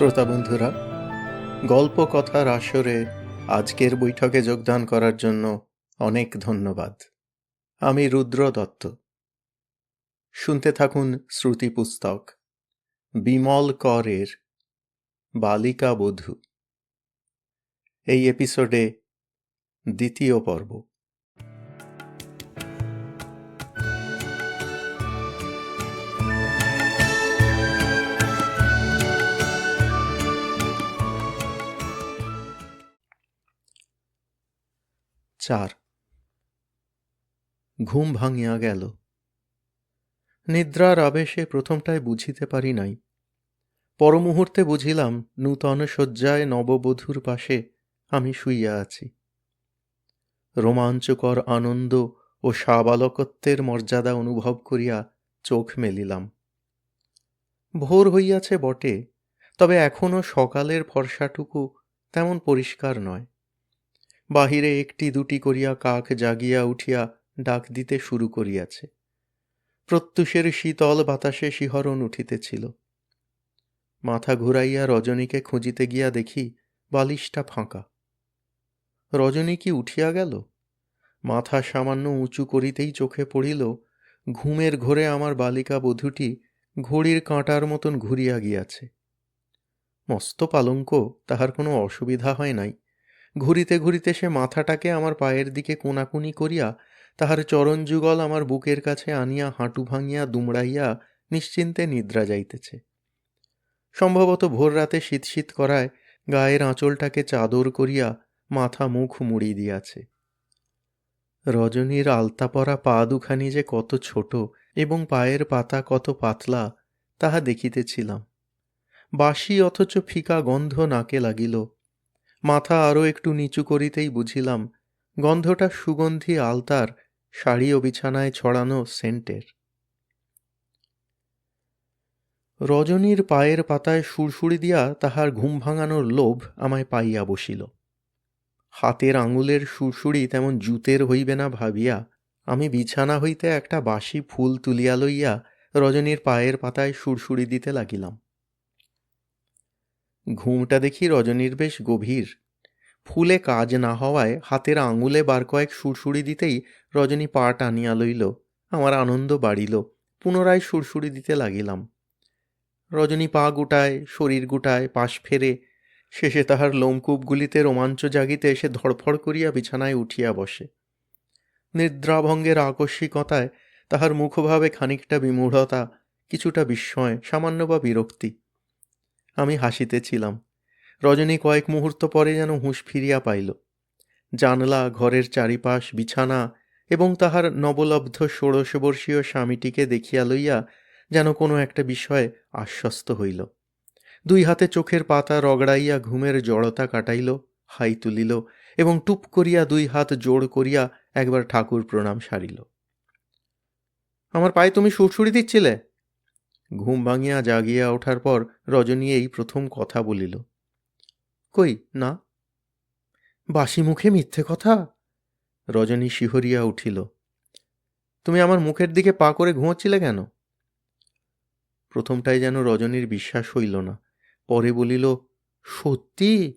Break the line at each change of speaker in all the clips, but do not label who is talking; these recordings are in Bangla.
শ্রোতা বন্ধুরা, গল্প কথার আসরে আজকের বৈঠকে যোগদান করার জন্য অনেক ধন্যবাদ। আমি রুদ্র দত্ত। শুনতে থাকুন শ্রুতি পুস্তক বিমল করের বালিকা বধূ। এই এপিসোডে দ্বিতীয় পর্ব। চার। ঘুম ভাঙিয়া গেল। নিদ্রার আবেশে প্রথমটায় বুঝিতে পারি নাই। পরমুহূর্তে বুঝিলাম নূতন শয্যায় নববধূর পাশে আমি শুইয়া আছি। রোমাঞ্চকর আনন্দ ও সাবালকত্বের মর্যাদা অনুভব করিয়া চোখ মেলিলাম। ভোর হইয়াছে বটে, তবে এখনও সকালের ফর্সাটুকু তেমন পরিষ্কার নয়। বাহিরে একটি দুটি করিয়া কাক জাগিয়া উঠিয়া ডাক দিতে শুরু করিয়াছে। প্রত্যুষের শীতল বাতাসে শিহরণ উঠিতেছিল। মাথা ঘুরাইয়া রজনীকে খুঁজিতে গিয়া দেখি বালিশটা ফাঁকা। রজনী কি উঠিয়া গেল? মাথা সামান্য উঁচু করিতেই চোখে পড়িল ঘুমের ঘোরে আমার বালিকা বধূটি ঘড়ির কাঁটার মতন ঘুরিয়া গিয়াছে। মস্ত পালঙ্ক, তাহার কোনো অসুবিধা হয় নাই। ঘুরিতে ঘুরিতে সে মাথাটাকে আমার পায়ের দিকে কোনাকুনি করিয়া তাহার চরণযুগল আমার বুকের কাছে আনিয়া হাঁটু ভাঙিয়া দুমড়াইয়া নিশ্চিন্তে নিদ্রা যাইতেছে। সম্ভবত ভোর রাতে শীত শীত করায় গায়ের আঁচলটাকে চাদর করিয়া মাথা মুখ মুড়ি দিয়াছে। রজনীর আলতা পরা পা দুখানি যে কত ছোট এবং পায়ের পাতা কত পাতলা তাহা দেখিতেছিলাম। বাসি অথচ ফিকা গন্ধ নাকে লাগিল। মাথা আরও একটু নিচু করিতেই বুঝিলাম গন্ধটা সুগন্ধি আলতার শাড়ি ও বিছানায় ছড়ানো সেন্টের। রজনীর পায়ের পাতায় সুড়সুড়ি দিয়া তাহার ঘুম ভাঙানোর লোভ আমায় পাইয়া বসিল। হাতের আঙুলের সুড়সুড়ি তেমন জুতের হইবে না ভাবিয়া আমি বিছানা হইতে একটা বাসি ফুল তুলিয়া লইয়া রজনীর পায়ের পাতায় সুড়সুড়ি দিতে লাগিলাম। ঘুমটা দেখি রজনীর বেশ গভীর। ফুলে কাজ না হওয়ায় হাতের আঙুলে বার কয়েক সুড়সুড়ি দিতেই রজনী পা টানিয়া লইল। আমার আনন্দ বাড়িল। পুনরায় সুড়সুড়ি দিতে লাগিলাম। রজনী পা গুটায়, শরীর গুটায়, পাশ ফেরে, শেষে তাহার লোমকূপগুলিতে রোমাঞ্চ জাগিতে এসে ধড়ফড় করিয়া বিছানায় উঠিয়া বসে। নিদ্রাভঙ্গের আকস্মিকতায় তাহার মুখভাবে খানিকটা বিমূঢ়তা, কিছুটা বিস্ময়, সামান্য বা বিরক্তি। আমি হাসিতেছিলাম। রজনী কয়েক মুহূর্ত পরে যেন হুঁশ ফিরিয়া পাইল। জানলা, ঘরের চারিপাশ, বিছানা এবং তাহার নবলব্ধ ষোড়শবর্ষীয় স্বামীটিকে দেখিয়া লইয়া যেন কোনো একটা বিষয়ে আশ্বস্ত হইল। দুই হাতে চোখের পাতা রগড়াইয়া ঘুমের জড়তা কাটাইল, হাই তুলিল এবং টুপ করিয়া দুই হাত জোড় করিয়া একবার ঠাকুর প্রণাম সারিল। আমার পায়ে তুমি সুড়সুড়ি দিচ্ছিলে? ঘুম ভাঙিয়া জাগিয়া ওঠার পর রজনী এই প্রথম কথা বলিল। কই না। বাসি মুখে মিথ্যে কথা? রজনী শিহরিয়া উঠিল। তুমি আমার মুখের দিকে পা করে ঘুমোচ্ছিলে কেন? প্রথমটায় যেন রজনীর বিশ্বাস হইল না। পরে বলিল, সত্যি?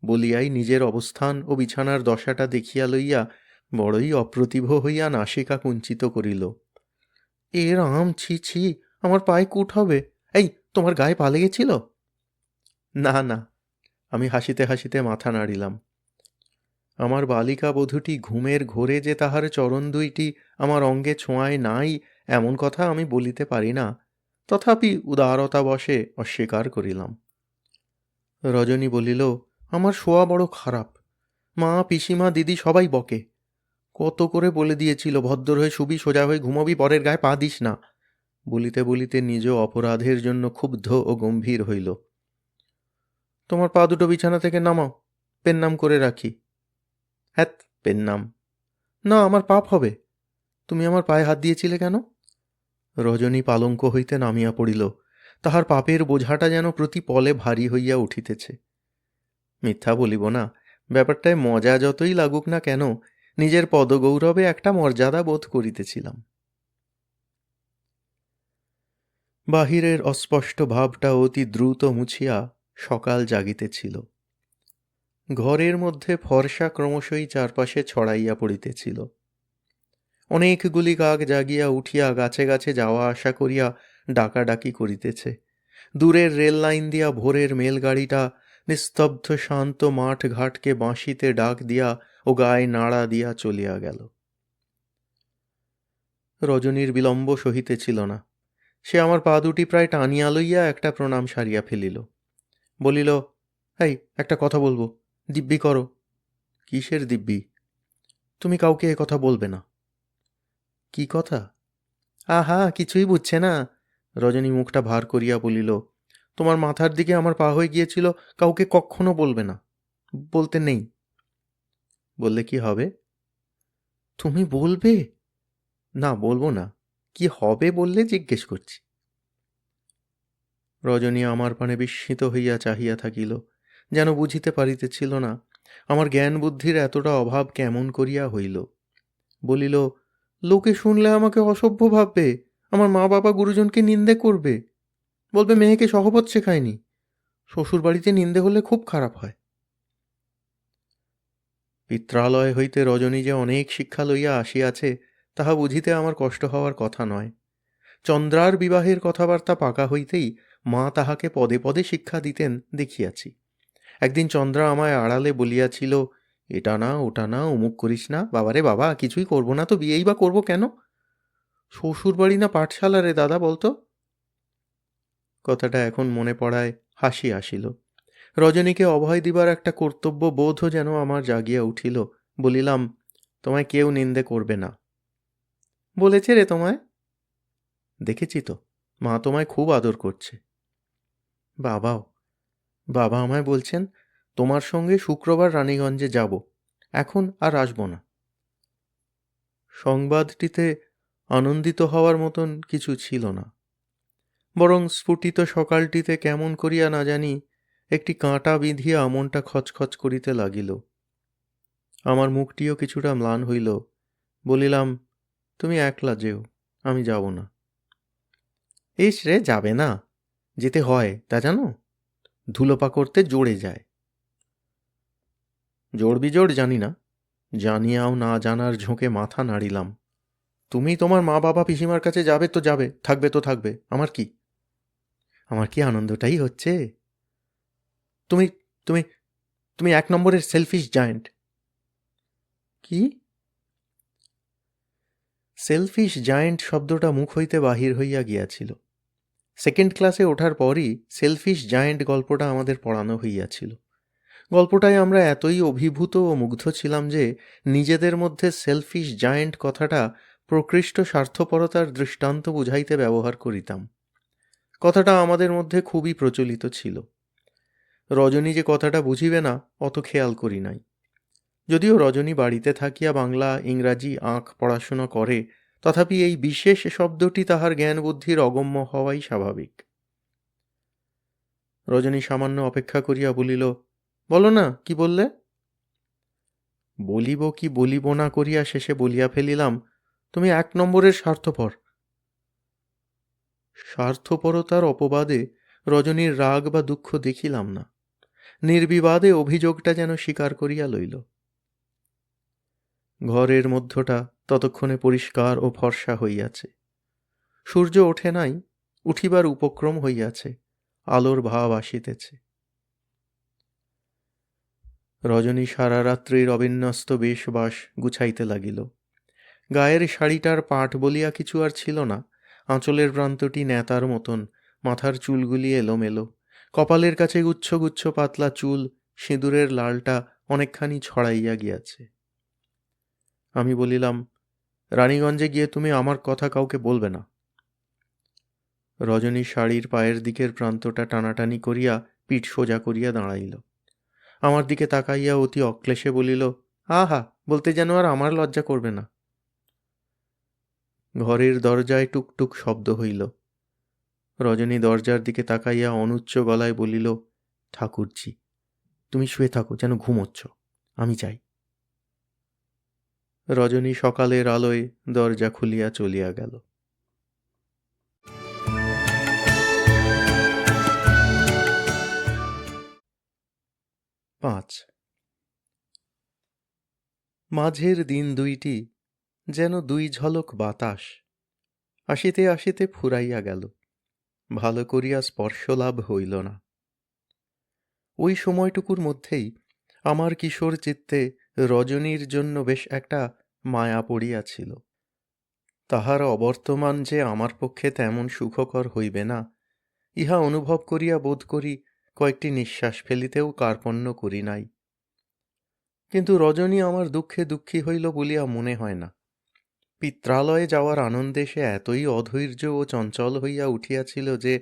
বলিয়াই নিজের অবস্থান ও বিছানার দশাটা দেখিয়া লইয়া বড়ই অপ্রতিভ হইয়া নাসিকা কুঞ্চিত করিল। এর আম, ছি ছি, আমার পায়ে কুট হবে। এই, তোমার গায়ে পা লেগেছিল? না না, আমি হাসিতে হাসিতে মাথা নাড়িলাম। আমার বালিকা বধূটি ঘুমের ঘোরে যে তাহার চরণ দুইটি আমার অঙ্গে ছোঁয়ায় নাই এমন কথা আমি বলিতে পারি না, তথাপি উদারতাবশে অস্বীকার করিলাম। রজনী বলিল, আমার শোয়া বড় খারাপ। মা, পিসিমা, দিদি সবাই বকে। কত করে বলে দিয়েছিল ভদ্র হয়ে শুবি, সোজা হয়ে ঘুমবি, পরের গায়ে পা দিস না। বলিতে বলিতে নিজ অপরাধের জন্য ক্ষুব্ধ ও গম্ভীর হইল। তোমার পা দুটো বিছানা থেকে নামাও, পেন নাম করে রাখি। হ্যাঁ, পেন নাম না, আমার পাপ হবে। তুমি আমার পায়ে হাত দিয়েছিলে কেন? রজনী পালঙ্ক হইতে নামিয়া পড়িল। তাহার পাপের বোঝাটা যেন প্রতি পলে ভারী হইয়া উঠিতেছে। মিথ্যা বলিব না, ব্যাপারটায় মজা যতই লাগুক না কেন, নিজের পদগৌরবে একটা মর্যাদা বোধ করিতেছিলাম। বাহিরের অস্পষ্ট ভাবটা অতি দ্রুত মুছিয়া সকাল জাগিতেছিল। ঘরের মধ্যে ফর্সা ক্রমশই চারপাশে ছড়াইয়া পড়িতেছিল। অনেকগুলি কাক জাগিয়া উঠিয়া গাছে গাছে যাওয়া আসা করিয়া ডাকাডাকি করিতেছে। দূরের রেল লাইন দিয়া ভোরের মেলগাড়িটা নিস্তব্ধ শান্ত মাঠ ঘাটকে বাঁশিতে ডাক দিয়া ও গায়ে নাড়া দিয়া চলিয়া গেল। রজনীর বিলম্ব সহিতেছিল না। সে আমার পা দুটি প্রায় টানিয়া লইয়া একটা প্রণাম সারিয়া ফেলিল। বলিল, এই একটা কথা বলবো, দিব্যি করো। কিসের দিব্যি? তুমি কাউকে এ কথা বলবে না। কি কথা? আহা, কিছুই বুঝছে না। রজনী মুখটা ভার করিয়া বলিল, তোমার মাথার দিকে আমার পা হয়ে গিয়েছিল, কাউকে কখনো বলবে না, বলতে নেই। বললে কি হবে? তুমি বলবে? না, বলবো না। কি হবে বললে জিজ্ঞেস করছি। রজনী আমার পানে বিস্মিত হইয়া চাহিয়া থাকিল, যেন বুঝিতে পারিতেছিল না আমার জ্ঞান বুদ্ধির এতটা অভাব কেমন করিয়া হইল। বলিল, লোকে শুনলে আমাকে অসভ্য ভাববে, আমার মা বাবা গুরুজনকে নিন্দে করবে, বলবে মেয়েকে সহবত শেখায়নি। শ্বশুর বাড়িতে নিন্দে হলে খুব খারাপ হয়। পিত্রালয় হইতে রজনী যে অনেক শিক্ষা লইয়া আসিয়াছে তাহা বুঝিতে আমার কষ্ট হওয়ার কথা নয়। চন্দ্রার বিবাহের কথাবার্তা পাকা হইতেই মা তাহাকে পদে পদে শিক্ষা দিতেন দেখিয়াছি। একদিন চন্দ্রা আমায় আড়ালে বলিয়াছিল, এটা না ওটা না, অমুক করিস না। বাবারে বাবা, কিছুই করব না তো বিয়েই বা করবো কেন? শ্বশুর বাড়ি না পাঠশালা রে দাদা, বলতো? কথাটা এখন মনে পড়ায় হাসি আসিল। রজনীকে অভয় দিবার একটা কর্তব্য বোধও যেন আমার জাগিয়া উঠিল। বলিলাম, তোমায় কেউ নিন্দে করবে না। বলেছে রে তোমায়? দেখেছি তো, মা তোমায় খুব আদর করছে। বাবাও, বাবা আমায় বলছেন, তোমার সঙ্গে শুক্রবার রানীগঞ্জে যাব, এখন আর আসব না। সংবাদটিতে আনন্দিত হওয়ার মতন কিছু ছিল না, বরং স্ফুটিত সকালটিতে কেমন করিয়া না জানি একটি কাঁটা বিঁধিয়া মনটা খচখচ করিতে লাগিল। আমার মুখটিও কিছুটা ম্লান হইল। বলিলাম, তুমি একলা যেও, আমি যাব না। ইস রে, যাবে না? যেতে হয় তা জানো? ধুলোপা করতে জোরে যায়। জোড় বিজোড় জানি না, জানিয়াও না জানার ঝোঁকে মাথা নাড়িলাম। তুমি তোমার মা বাবা পিসিমার কাছে যাবে তো যাবে, থাকবে তো থাকবে, আমার কি? আমার কি আনন্দটাই হচ্ছে। তুমি তুমি তুমি এক নম্বরের সেলফিশ জায়েন্ট। কি? সেলফিশ জায়েন্ট শব্দটা মুখ হইতে বাহির হইয়া গিয়াছিল। সেকেন্ড ক্লাসে ওঠার পরই সেলফিশ জায়েন্ট গল্পটা আমাদের পড়ানো হইয়াছিল। গল্পটায় আমরা এতই অভিভূত ও মুগ্ধ ছিলাম যে নিজেদের মধ্যে সেলফিশ জায়েন্ট কথাটা প্রকৃষ্ট স্বার্থপরতার দৃষ্টান্ত বুঝাইতে ব্যবহার করিতাম। কথাটা আমাদের মধ্যে খুবই প্রচলিত ছিল। রজনী যে কথাটা বুঝিবে না অত খেয়াল করি নাই। যদিও রজনী বাড়িতে থাকিয়া বাংলা ইংরাজি আঁক পড়াশোনা করে, তথাপি এই বিশেষ শব্দটি তাহার জ্ঞান বুদ্ধির অগম্য হওয়াই স্বাভাবিক। রজনী সামান্য অপেক্ষা করিয়া বলিল, বলো না, কি বললে? বলিব কি বলিব না করিয়া শেষে বলিয়া ফেলিলাম, তুমি এক নম্বরের স্বার্থপর। স্বার্থপরতার অপবাদে রজনীর রাগ বা দুঃখ দেখিলাম না। নির্বিবাদে অভিযোগটা যেন স্বীকার করিয়া লইল। ঘরের মধ্যটা ততক্ষণে পরিষ্কার ও ফর্সা হইয়াছে। সূর্য ওঠে নাই, উঠিবার উপক্রম হইয়াছে, আলোর ভাব আসিতেছে। রজনী সারা রাত্রির অবিন্যস্ত বেশবাস গুছাইতে লাগিল। গায়ের শাড়িটার পাট বলিয়া কিছু আর ছিল না। আঁচলের প্রান্তটি ন্যাতার মতন, মাথার চুলগুলি এলোমেলো, কপালের কাছে গুচ্ছ গুচ্ছ পাতলা চুল, সিঁদুরের লালটা অনেকখানি ছড়াইয়া গিয়াছে। আমি বলিলাম, রানীগঞ্জে গিয়ে তুমি আমার কথা কাউকে বলবে না। রজনী শাড়ির পায়ের দিকের প্রান্তটা টানাটানি করিয়া পিঠ সোজা করিয়া দাঁড়াইল। আমার দিকে তাকাইয়া অতি অক্লেশে বলিল, আহা, বলতে যেন আর আমার লজ্জা করবে না। ঘরের দরজায় টুকটুক শব্দ হইল। রজনী দরজার দিকে তাকাইয়া অনুচ্চ গলায় বলিল, ঠাকুরজি, তুমি শুয়ে থাকো, যেন ঘুমোচ্ছ, আমি যাই। রজনী সকালের আলোয় দরজা খুলিয়া চলিয়া গেল। 5 মাঝের দিন দুইটি যেন দুই ঝলক বাতাস আসিতে আসিতে ফুরাইয়া গেল, ভালো করিয়া স্পর্শলাভ হইল না। ওই সময়টুকুর মধ্যেই আমার কিশোর চিত্তে রজনীর জন্য বেশ একটা মায়া পড়িয়াছিল। তাহার অবর্তমান যে আমার পক্ষে তেমন সুখকর হইবে না, ইহা অনুভব করিয়া বোধ করি কয়েকটি নিঃশ্বাস ফেলিতেও কার্পণ্য করি নাই। কিন্তু রজনী আমার দুঃখে দুঃখী হইল বলিয়া মনে হয় না। পিত্রালয়ে যাওয়ার আনন্দে সে এতই অধৈর্য ও চঞ্চল হইয়া উঠিয়াছিল যে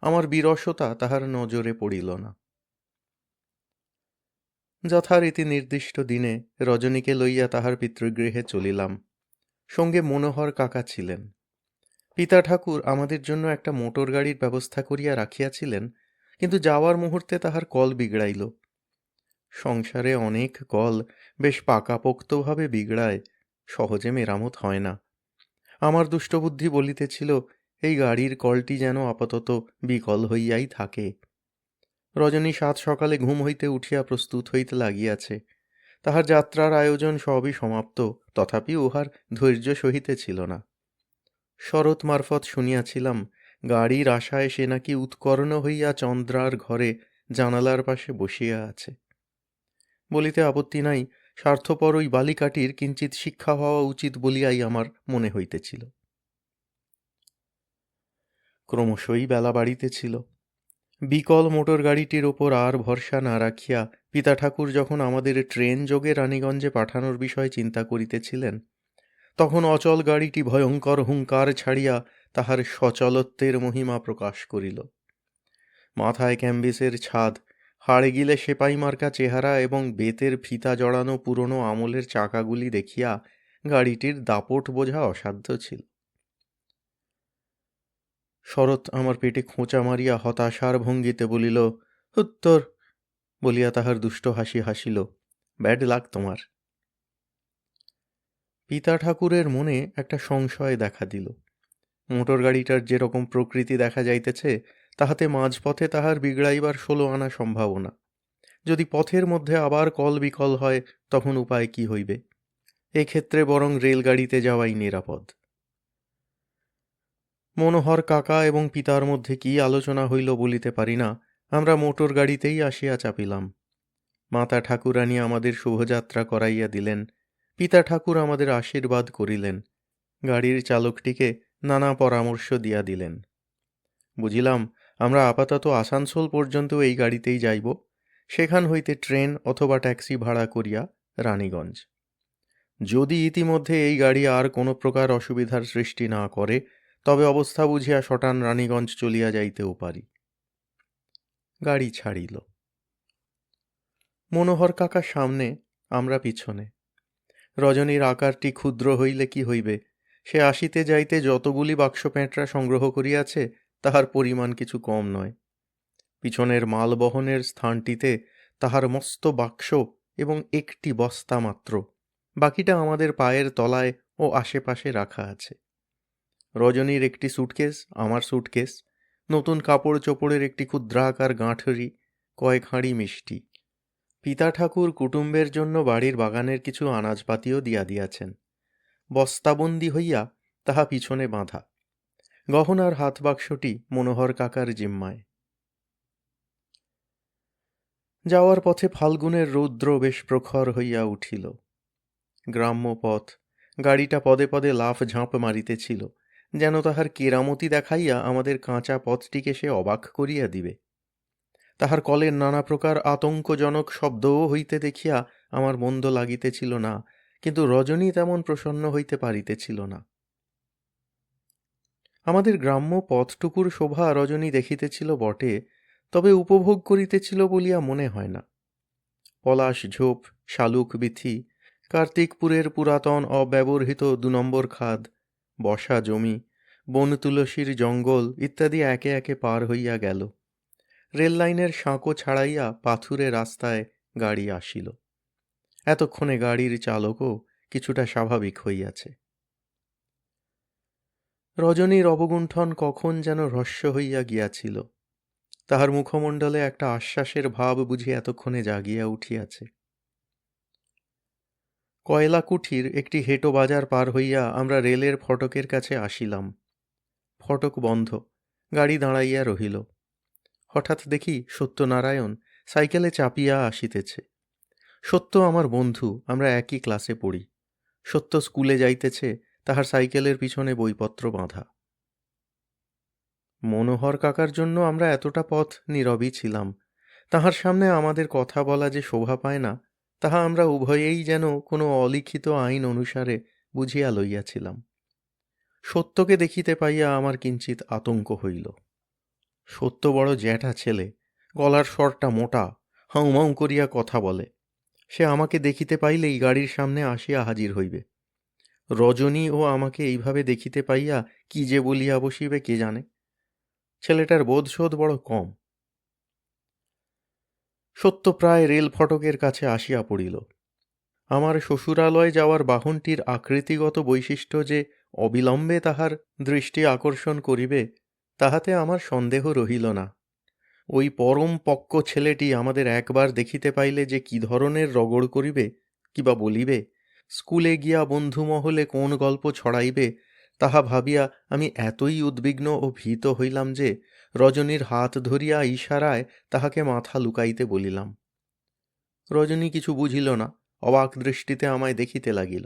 আমার বিরসতা তাহার নজরে পড়িল না। যথারীতি নির্দিষ্ট দিনে রজনীকে লইয়া তাহার পিতৃগৃহে চলিলাম। সঙ্গে মনোহর কাকা ছিলেন। পিতা ঠাকুর আমাদের জন্য একটা মোটর গাড়ির ব্যবস্থা করিয়া রাখিয়াছিলেন, কিন্তু যাওয়ার মুহূর্তে তাহার কল বিগড়াইল। সংসারে অনেক কল বেশ পাকাপোক্তভাবে বিগড়ায়, সহজে মেরামত হয় না। আমার দুষ্টবুদ্ধি বলিতেছিল এই গাড়ির কলটি যেন আপাতত বিকল হইয়াই থাকে। রজনী সাত সকালে ঘুম হইতে উঠিয়া প্রস্তুত হইতে লাগিয়াছে। তাহার যাত্রার আয়োজন সবই সমাপ্ত, তথাপি উহার ধৈর্য সহিতেছিল না। শরৎ মারফত শুনিয়াছিলাম গাড়ির আশায় সে নাকি উৎকর্ণ হইয়া চন্দ্রার ঘরে জানালার পাশে বসিয়া আছে। বলিতে আপত্তি নাই, স্বার্থপর ওই বালিকাটির কিঞ্চিৎ শিক্ষা হওয়া উচিত বলিয়াই আমার মনে হইতেছিল। ক্রমশই বেলা বাড়িতেছিল। বিকল মোটর গাড়িটির ওপর আর ভরসা না রাখিয়া পিতা ঠাকুর যখন আমাদের ট্রেন যোগে রানীগঞ্জে পাঠানোর বিষয় চিন্তা করিতেছিলেন, তখন অচল গাড়িটি ভয়ঙ্কর হুঙ্কার ছাড়িয়া তাহার সচলত্বের মহিমা প্রকাশ করিল। মাথায় ক্যাম্বিসের ছাদ, হাড়ে গিলে সেপাই মার্কা চেহারা এবং বেতের ফিতা জড়ানো পুরনো আমলের চাকাগুলি দেখিয়া গাড়িটির দাপট বোঝা অসাধ্য ছিল। শরৎ আমার পেটে খোঁচা মারিয়া হতাশার ভঙ্গিতে বলিল, উত্তর বলিয়া তাহার দুষ্ট হাসি হাসিল। ব্যাড লাক তোমার। পিতা ঠাকুরের মনে একটা সংশয় দেখা দিল। মোটর গাড়িটার যেরকম প্রকৃতি দেখা যাইতেছে, তাহাতে মাঝপথে তাহার বিগড়াইবার 16 আনা সম্ভাবনা। যদি পথের মধ্যে আবার কল বিকল হয়, তখন উপায় কি হইবে? এক্ষেত্রে বরং রেলগাড়িতে যাওয়াই নিরাপদ। মনোহর কাকা এবং পিতার মধ্যে কি আলোচনা হইল বলিতে পারি না, আমরা মোটর গাড়িতেই আসিয়া চাপিলাম। মাতা ঠাকুরানী আমাদের শুভযাত্রা করাইয়া দিলেন, পিতা ঠাকুর আমাদের আশীর্বাদ করিলেন, গাড়ির চালকটিকে নানা পরামর্শ দিয়া দিলেন। বুঝিলাম আমরা আপাতত আসানসোল পর্যন্ত এই গাড়িতেই যাইব, সেখান হইতে ট্রেন অথবা ট্যাক্সি ভাড়া করিয়া রানীগঞ্জ। যদি ইতিমধ্যে এই গাড়ি আর কোনো প্রকার অসুবিধার সৃষ্টি না করে, তবে অবস্থা বুঝিয়া সটান রানীগঞ্জ চলিয়া যাইতেও পারি। গাড়ি ছাড়িল। মনোহর কাকা সামনে, আমরা পিছনে। রজনীর আকারটি ক্ষুদ্র হইলে কি হইবে, সে আসিতে যাইতে যতগুলি বাক্স পেঁটরা সংগ্রহ করিয়াছে তাহার পরিমাণ কিছু কম নয়। পিছনের মাল বহনের স্থানটিতে তাহার মস্ত বাক্স এবং একটি বস্তা মাত্র, বাকিটা আমাদের পায়ের তলায় ও আশেপাশে রাখা আছে। রজনীর একটি সুটকেস, আমার সুটকেস, নতুন কাপড় চোপড়ের একটি ক্ষুদ্রাকার গাঁঠরি, কয়েক হাঁড়ি মিষ্টি। পিতা ঠাকুর কুটুম্বের জন্য বাড়ির বাগানের কিছু আনাজপাতিও দিয়া দিয়াছেন। বস্তাবন্দি হইয়া তাহা পিছনে বাঁধা। গহনার হাত বাক্সটি মনোহর কাকার জিম্মায়। যাওয়ার পথে ফাল্গুনের রৌদ্র বেশ প্রখর হইয়া উঠিল। গ্রাম্য পথ, গাড়িটা পদে পদে লাফ ঝাঁপ মারিতেছিল, যেন তাহার কেরামতি দেখাইয়া আমাদের কাঁচা পথটিকে সে অবাক করিয়া দিবে। তাহার কলের নানা প্রকার আতঙ্কজনক শব্দও হইতে দেখিয়া আমার মন্দ লাগিতেছিল না, কিন্তু রজনী তেমন প্রসন্ন হইতে পারিতেছিল না। আমাদের গ্রাম্য পথটুকুর শোভা রজনী দেখিতেছিল বটে, তবে উপভোগ করিতেছিল বলিয়া মনে হয় না। পলাশ ঝোপ, শালুক বিথি, কার্তিকপুরের পুরাতন অব্যবহৃত 2 নম্বর খাদ, বসা জমি, বন তুলসীর জঙ্গল ইত্যাদি একে একে পার হইয়া গেল। রেললাইনের সাঁকো ছাড়াইয়া পাথুরে রাস্তায় গাড়ি আসিল। এতক্ষণে গাড়ির চালকও কিছুটা স্বাভাবিক হইয়াছে। রজনীর অবগুণ্ঠন কখন যেন হ্রস্ব হইয়া গিয়াছিল। তাহার মুখমণ্ডলে একটা আশ্বাসের ভাব বুঝি এতক্ষণে জাগিয়া উঠিয়াছে। কয়লাকুঠির একটি হেঁটো বাজার পার হইয়া আমরা রেলের ফটকের কাছে আসিলাম। ফটক বন্ধ, গাড়ি দাঁড়াইয়া রহিল। হঠাৎ দেখি সত্যনারায়ণ সাইকেলে চাপিয়া আসিতেছে। সত্য আমার বন্ধু, আমরা একই ক্লাসে পড়ি। সত্য স্কুলে যাইতেছে, তাহার সাইকেলের পিছনে বইপত্র বাঁধা। মনোহর কাকার জন্য আমরা এতটা পথ নীরবই ছিলাম। তাহার সামনে আমাদের কথা বলা যে শোভা পায় না, তাহা আমরা উভয়েই যেন কোনো অলিখিত আইন অনুসারে বুঝিয়া লইয়াছিলাম। সত্যকে দেখিতে পাইয়া আমার কিঞ্চিত আতঙ্ক হইল। সত্য বড় জ্যাঠা ছেলে, গলার স্বরটা মোটা, হাউমাউ করিয়া কথা বলে। সে আমাকে দেখিতে পাইলেই গাড়ির সামনে আসিয়া হাজির হইবে। রজনী ও আমাকে এইভাবে দেখিতে পাইয়া কি যে বলিয়া বসিবে কে জানে। ছেলেটার বোধশোধ বড় কম। সত্য প্রায় রেল ফটকের কাছে আসিয়া পড়িল। আমার শ্বশুরালয় যাওয়ার বাহনটির আকৃতিগত বৈশিষ্ট্য যে অবিলম্বে তাহার দৃষ্টি আকর্ষণ করিবে, তাহাতে আমার সন্দেহ রহিল না। ওই পরম পক্ক ছেলেটি আমাদের একবার দেখিতে পাইলে যে কি ধরনের রগড় করিবে, কিবা বলিবে, স্কুলে গিয়া বন্ধুমহলে কোন গল্প ছড়াইবে, তাহা ভাবিয়া আমি এতই উদ্বিগ্ন ও ভীত হইলাম যে রজনীর হাত ধরিয়া ইশারায় তাহাকে মাথা লুকাইতে বলিলাম। রজনী কিছু বুঝিল না, অবাক দৃষ্টিতে আমায় দেখিতে লাগিল।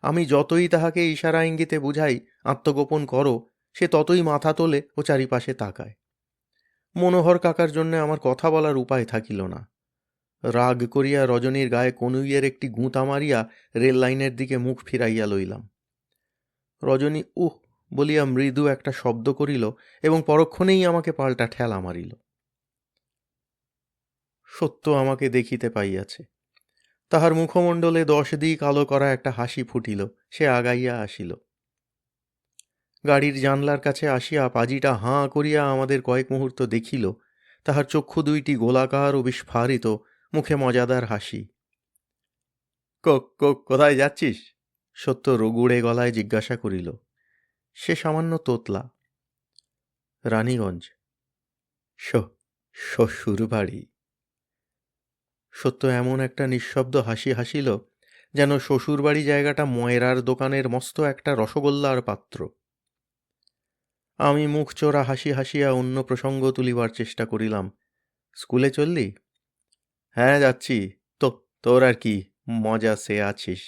আমি যতই তাহাকে ইশারা ইঙ্গিতে বুঝাই আত্মগোপন করো, সে ততই মাথা তোলে ও চারিপাশে তাকায়। মনোহর কাকার জন্যে আমার কথা বলার উপায় থাকিল না। রাগ করিয়া রজনীর গায়ে কনুইয়ের একটি গুঁতা মারিয়া রেল লাইনের দিকে মুখ ফিরাইয়া লইলাম। রজনী উহ বলিয়া মৃদু একটা শব্দ করিল এবং পরক্ষণেই আমাকে পাল্টা ঠেলা মারিল। সত্য আমাকে দেখিতে পাইয়াছে। তাহার মুখমণ্ডলে 10 দিক আলো করা একটা হাসি ফুটিল। সে আগাইয়া আসিল। গাড়ির জানলার কাছে আসিয়া পাজিটা হাঁ করিয়া আমাদের কয়েক মুহূর্ত দেখিল। তাহার চক্ষু দুইটি গোলাকার ও বিস্ফারিত, মুখে মজাদার হাসি। কোথায় যাচ্ছিস? সত্য রগুড়ে গলায় জিজ্ঞাসা করিল। সে সামান্য তোতলা। রানীগঞ্জ। শ্বশুর বাড়ি। সত্য এমন একটা নিঃশব্দ হাসি হাসিল যেন শ্বশুরবাড়ি জায়গাটা ময়রার দোকানের মস্ত একটা রসগোল্লার পাত্র। আমি মুখ চোরা হাসি হাসিয়া অন্য প্রসঙ্গ তুলিবার চেষ্টা করিলাম। স্কুলে চললি? হ্যাঁ যাচ্ছি। তোর আর কি মজা, সে আছিস।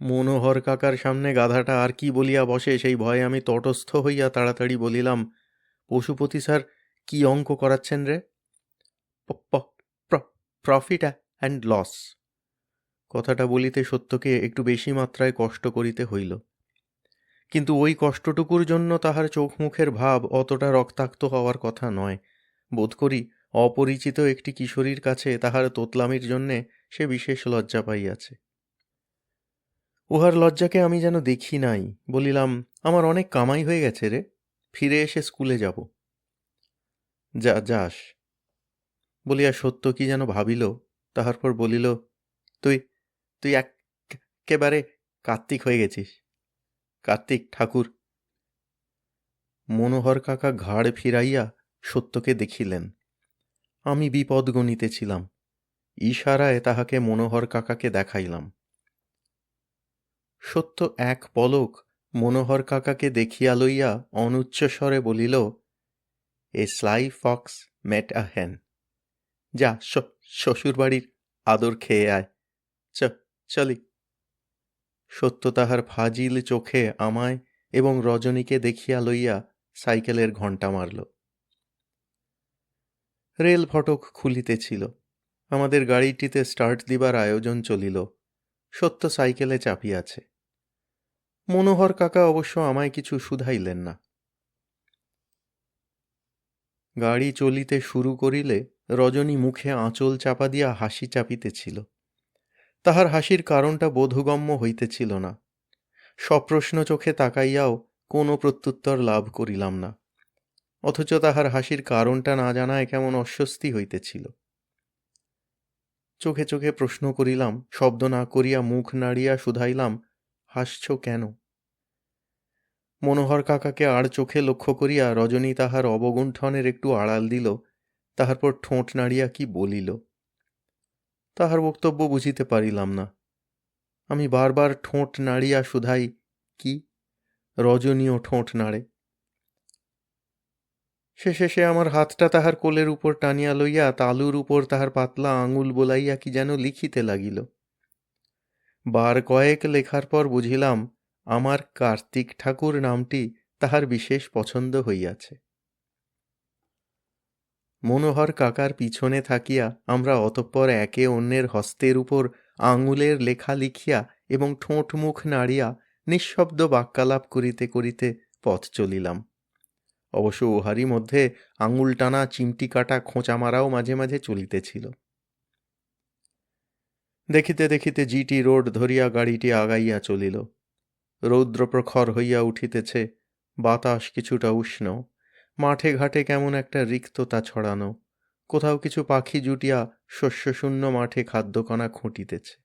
মনোহর কাকার সামনে গাধাটা আর কি বলিয়া বসে সেই ভয়ে আমি তটস্থ হইয়া তাড়াতাড়ি বলিলাম, পশুপতি স্যার কি অঙ্ক করাচ্ছেন রে? Profit and loss. কথাটা বলিতে সত্যকে একটু বেশি মাত্রায় কষ্ট করিতে হইল, কিন্তু ওই কষ্টটুকুর জন্য তাহার চোখ মুখের ভাব অতটা রক্তাক্ত হওয়ার কথা নয়। বোধ করি অপরিচিত একটি কিশোরীর কাছে তাহার তোতলামির জন্যে সে বিশেষ লজ্জা পাইয়াছে। উহার লজ্জাকে আমি যেন দেখি নাই। বলিলাম, আমার অনেক কামাই হয়ে গেছে রে, ফিরে এসে স্কুলে যাব। যাস বলিয়া সত্য কি যেন ভাবিল, তাহার পর বলিল, তুই তুই একেবারে কার্তিক হয়ে গেছিস। কার্তিক ঠাকুর। মনোহর কাকা ঘাড় ফিরাইয়া সত্যকে দেখিলেন। আমি বিপদ গণিতেছিলাম। ইশারায় তাহাকে মনোহর কাকাকে দেখাইলাম। সত্য এক পলক মনোহর কাকাকে দেখিয়া লইয়া অনুচ্চস্বরে বলিল, এ স্লাই ফক্স মেট আ হ্যান। যা শ্বশুরবাড়ির আদর খেয়ে আয়, চলি। সত্য তাহার ফাজিল চোখে আমায় এবং রজনীকে দেখিয়া লইয়া সাইকেলের ঘণ্টা মারল। রেল ফটক খুলিতেছিল। আমাদের গাড়িটিতে স্টার্ট দিবার আয়োজন চলিল। সত্য সাইকেলে চাপিয়াছে। মনোহর কাকা অবশ্য আমায় কিছু শুধাইলেন না। গাড়ি চলিতে শুরু করিলে রজনী মুখে আঁচল চাপা দিয়া হাসি চাপিতেছিল। তাহার হাসির কারণটা বোধগম্য হইতেছিল না। সপ্রশ্ন চোখে তাকাইয়াও কোনো প্রত্যুত্তর লাভ করিলাম না। অথচ তাহার হাসির কারণটা না জানায় কেমন অস্বস্তি হইতেছিল। চোখে চোখে প্রশ্ন করিলাম, শব্দ না করিয়া মুখ নাড়িয়া শুধাইলাম, হাসছ কেন? মনোহর কাকাকে আড় চোখে লক্ষ্য করিয়া রজনী তাহার অবগুণ্ঠনের একটু আড়াল দিল, তাহার পর ঠোঁট নাড়িয়া কি বলিল। তাহার বক্তব্য বুঝিতে পারিলাম না। আমি বারবার ঠোঁট নাড়িয়া শুধাই, কি? রজনীও ঠোঁট নাড়ে। শেষে সে আমার হাতটা তাহার কোলের উপর টানিয়া লইয়া তালুর উপর তাহার পাতলা আঙুল বোলাইয়া কি যেন লিখিতে লাগিল। বার কয়েক লেখার পর বুঝিলাম আমার কার্তিক ঠাকুর নামটি তাহার বিশেষ পছন্দ হইয়াছে। মনোহর কাকার পিছনে থাকিয়া আমরা অতঃপর একে অন্যের হস্তের উপর আঙুলের লেখা লিখিয়া এবং ঠোঁট মুখ নাড়িয়া নিঃশব্দ বাক্যালাপ করিতে করিতে পথ চলিলাম। অবশ্য উহারই মধ্যে আঙুল টানা, চিমটি কাটা, খোঁচা মারাও মাঝে মাঝে চলিতেছিল। দেখিতে দেখিতে জিটি রোড ধরিয়া গাড়িটি আগাইয়া চলিল। রৌদ্র প্রখর হইয়া উঠিতেছে, বাতাস কিছুটা উষ্ণ, মাঠে ঘাটে কেমন একটা রিক্ততা ছড়ানো, কোথাও কিছু পাখি জুটিয়া শস্যশূন্য মাঠে খাদ্যকণা খুঁটিতেছে।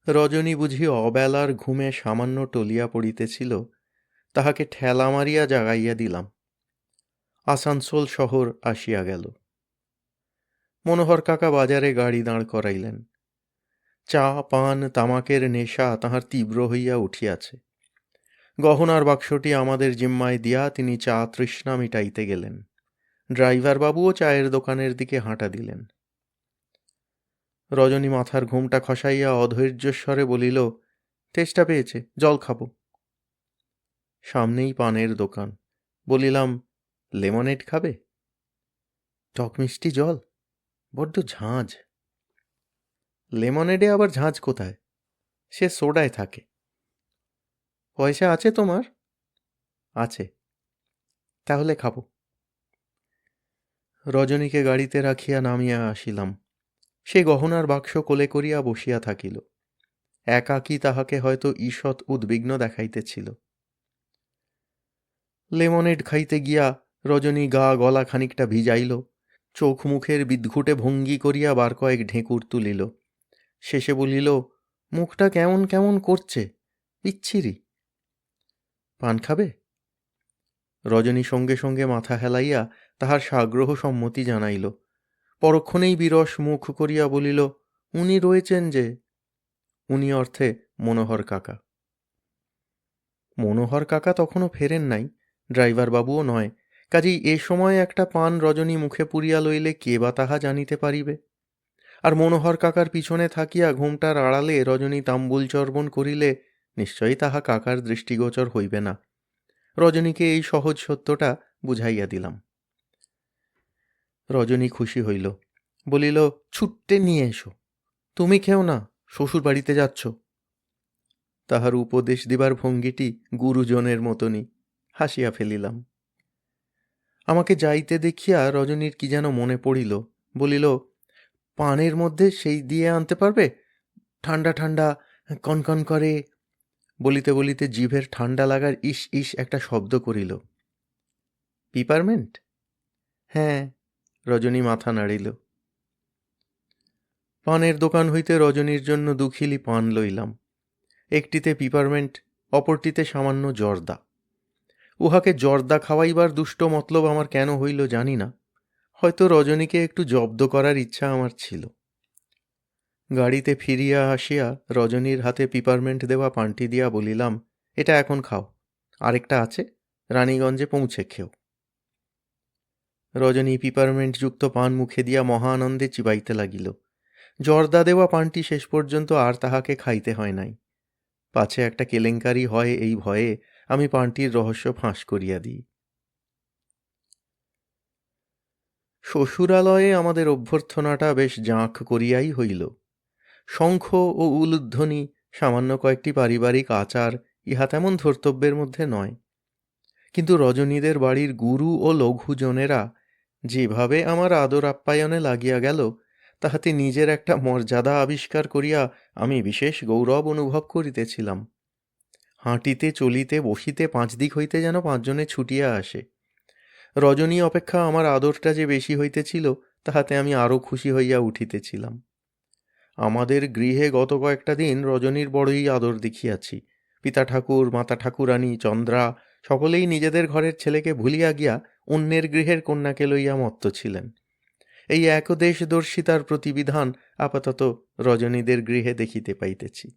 রজনী বুঝি অবেলার ঘুমে সামান্য টলিয়া পড়িতেছিল, তাহাকে ঠেলা মারিয়া জাগাইয়া দিলাম। আসানসোল শহর আসিয়া গেল। মনোহর কাকা বাজারে গাড়ি দাঁড় করাইলেন। চা, পান, তামাকের নেশা তাহার তীব্র হইয়া উঠিয়াছে। গহনার বাক্সটি আমাদের জিম্মায় দিয়া তিনি চা তৃষ্ণা মিটাইতে গেলেন। ড্রাইভার বাবুও চায়ের দোকানের দিকে হাঁটা দিলেন। রজনী মাথার ঘুমটা খসাইয়া অধৈর্যস্বরে বলিল, তেষ্টা পেয়েছে, জল খাবো। সামনেই পানের দোকান। বলিলাম, লেমনেড খাবে? টক মিষ্টি জল, বড্ড ঝাঁঝ। লেমনেডে আবার ঝাঁঝ কোথায়? সে সোডায় থাকে। পয়সা আছে তোমার? আছে। তাহলে খাবো। রজনীকে গাড়িতে রাখিয়া নামিয়া আসিলাম। সে গহনার বাক্স কোলে করিয়া বসিয়া থাকিল। একাকী তাহাকে হয়তো ঈষৎ উদ্বিগ্ন দেখাইতেছিল। লেমনেড খাইতে গিয়া রজনী গা গলা খানিকটা ভিজাইল, চোখ মুখের বিদঘুটে ভঙ্গি করিয়া বার কয়েক ঢেঁকুর তুলিল। শেষে বলিল, মুখটা কেমন কেমন করছে, বিচ্ছিরি। পান খাবে? রজনী সঙ্গে সঙ্গে মাথা হেলাইয়া তাহার সাগ্রহ সম্মতি জানাইল। পরক্ষণেই বিরস মুখ করিয়া বলিল, উনি রয়েছেন যে। উনি অর্থে মনোহর কাকা। মনোহর কাকা তখনও ফেরেন নাই, ড্রাইভার বাবুও নয়, কাজেই এ সময় একটা পান রজনী মুখে পুরিয়া লইলে কে বা তাহা জানিতে পারিবে। আর মনোহর কাকার পিছনে থাকিয়া ঘুমটার আড়ালে রজনী তাম্বুল চর্বণ করিলে নিশ্চয়ই তাহা কাকার দৃষ্টিগোচর হইবে না। রজনীকে এই সহজ সত্যটা বুঝাইয়া দিলাম। রজনী খুশি হইল, বলিল, ছুট্টে নিয়ে এসো, তুমি খেও না, শ্বশুর বাড়িতে যাচ্ছ। তাহার উপদেশ দিবার ভঙ্গিটি গুরুজনের মতনই। হাসিয়া ফেলিলাম। আমাকে যাইতে দেখিয়া রজনীর কি যেন মনে পড়িল, বলিল, পানের মধ্যে সেই দিয়ে আনতে পারবে, ঠান্ডা ঠান্ডা, কনকন করে। বলিতে বলিতে জিভের ঠান্ডা লাগার ইস ইস একটা শব্দ করিল। পিপারমেন্ট? হ্যাঁ। রজনী মাথা নাড়িল। পানের দোকান হইতে রজনীর জন্য দুখিলি পান লইলাম। একটিতে পিপারমেন্ট, অপরটিতে সামান্য জর্দা। উহাকে জর্দা খাওয়াইবার দুষ্ট মতলব আমার কেন হইল জানি না, হয়তো রজনীকে একটু জব্দ করার ইচ্ছা আমার ছিল। গাড়িতে ফিরিয়া আসিয়া রজনীর হাতে পিপারমেন্ট দেওয়া পানটি দিয়া বলিলাম, এটা এখন খাও, আরেকটা আছে, রানীগঞ্জে পৌঁছে খেও। রজনী পিপারমেন্টযুক্ত পান মুখে দিয়া মহা আনন্দে চিবাইতে লাগিল। জর্দা দেওয়া পানটি শেষ পর্যন্ত আর তাহাকে খাইতে হয় নাই। পাছে একটা কেলেঙ্কারি হয় এই ভয়ে আমি পানটির রহস্য ফাঁস করিয়া দিই। শ্বশুরালয়ে আমাদের অভ্যর্থনাটা বেশ জাঁক করিয়াই হইল। শঙ্খ ও উলুধ্বনি, সামান্য কয়েকটি পারিবারিক আচার, ইহা তেমন ধর্তব্যের মধ্যে নয়। কিন্তু রজনীদের বাড়ির গুরু ও লঘুজনেরা যেভাবে আমার আদর আপ্যায়নে লাগিয়া গেল, তাহাতে নিজের একটা মর্যাদা আবিষ্কার করিয়া আমি বিশেষ গৌরব অনুভব করিতেছিলাম। হাঁটিতে, চলিতে, বসিতে 5 দিক হইতে যেন 5 জনে ছুটিয়া আসে। রজনী অপেক্ষা আমার আদরটা যে বেশি হইতেছিল, তাহাতে আমি আরও খুশি হইয়া উঠিতেছিলাম। আমাদের গৃহে গত কয়েকটা দিন রজনীর বড়ই আদর দেখিয়াছি। পিতা ঠাকুর, মাতা ঠাকুরানী, চন্দ্রা সকলেই নিজেদের ঘরের ছেলেকে ভুলিয়া গিয়া অন্যের গৃহের কন্যাকে লইয়া মত্ত ছিলেন। এই একদেশদর্শিতার প্রতিবিধান আপাতত রজনীদের গৃহে দেখিতে পাইতেছি।